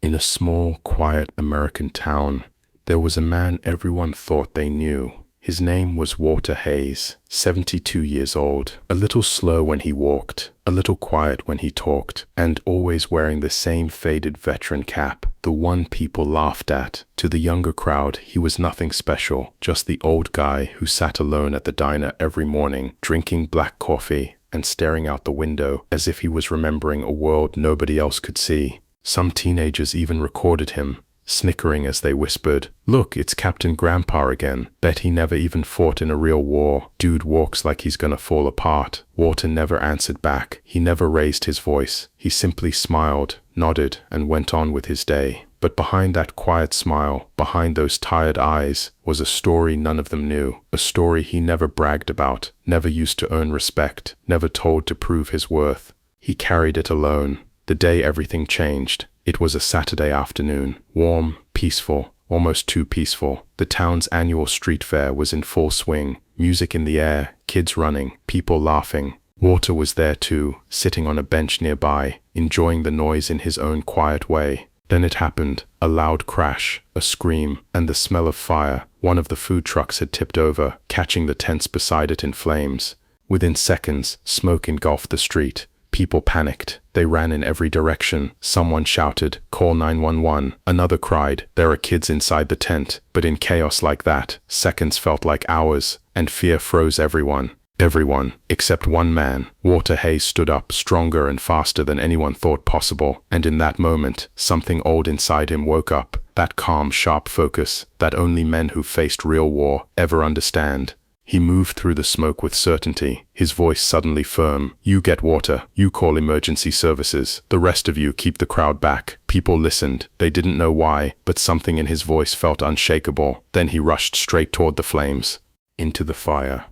In a small, quiet American town, there was a man everyone thought they knew. His name was Walter Hayes, 72 years old, a little slow when he walked, a little quiet when he talked, and always wearing the same faded veteran cap, the one people laughed at. To the younger crowd, he was nothing special, just the old guy who sat alone at the diner every morning, drinking black coffee and staring out the window as if he was remembering a world nobody else could see. Some teenagers even recorded him, snickering as they whispered, "Look, it's Captain Grandpa again. Bet he never even fought in a real war. Dude walks like he's gonna fall apart." Walter never answered back. He never raised his voice. He simply smiled, nodded, and went on with his day. But behind that quiet smile, behind those tired eyes, was a story none of them knew. A story he never bragged about, never used to earn respect, never told to prove his worth. He carried it alone. The day everything changed. It was a Saturday afternoon, warm, peaceful, almost too peaceful. The town's annual street fair was in full swing, music in the air, kids running, people laughing. Walter was there too, sitting on a bench nearby, enjoying the noise in his own quiet way. Then it happened, a loud crash, a scream, and the smell of fire. One of the food trucks had tipped over, catching the tents beside it in flames. Within seconds, smoke engulfed the street. People panicked. They ran in every direction. Someone shouted, "Call 911." Another cried, "There are kids inside the tent." But in chaos like that, seconds felt like hours, and fear froze everyone. Everyone, except one man. Walter Hayes stood up, stronger and faster than anyone thought possible. And in that moment, something old inside him woke up. That calm, sharp focus, that only men who faced real war ever understand. He moved through the smoke with certainty, his voice suddenly firm. "You get water. You call emergency services. The rest of you keep the crowd back." People listened. They didn't know why, but something in his voice felt unshakable. Then he rushed straight toward the flames, into the fire.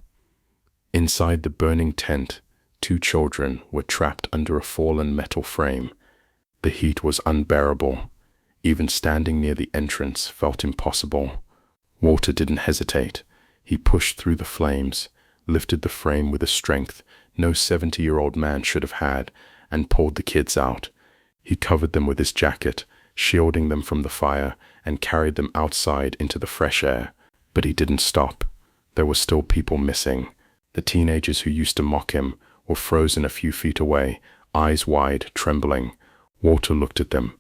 Inside the burning tent, 2 children were trapped under a fallen metal frame. The heat was unbearable. Even standing near the entrance felt impossible. Walter didn't hesitate. He pushed through the flames, lifted the frame with a strength no 70-year-old man should have had, and pulled the kids out. He covered them with his jacket, shielding them from the fire, and carried them outside into the fresh air. But he didn't stop. There were still people missing. The teenagers who used to mock him were frozen a few feet away, eyes wide, trembling. Walter looked at them.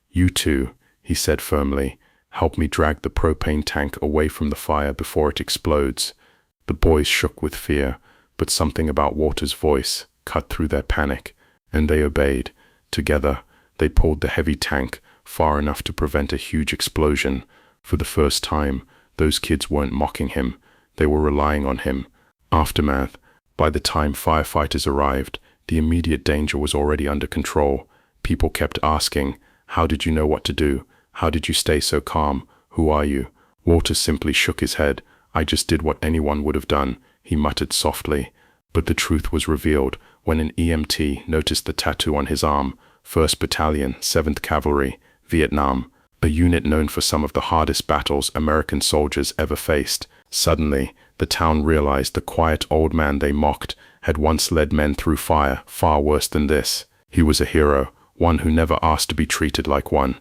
"You two," he said firmly. "Help me drag the propane tank away from the fire before it explodes." The boys shook with fear, but something about Walter's voice cut through their panic, and they obeyed. Together, they pulled the heavy tank far enough to prevent a huge explosion. For the first time, those kids weren't mocking him. They were relying on him. Aftermath. By the time firefighters arrived, the immediate danger was already under control. People kept asking, "How did you know what to do? How did you stay so calm? Who are you?" Walter simply shook his head. "I just did what anyone would have done," he muttered softly. But the truth was revealed when an EMT noticed the tattoo on his arm. 1st Battalion, 7th Cavalry, Vietnam, a unit known for some of the hardest battles American soldiers ever faced. Suddenly, the town realized the quiet old man they mocked had once led men through fire far worse than this. He was a hero, one who never asked to be treated like one,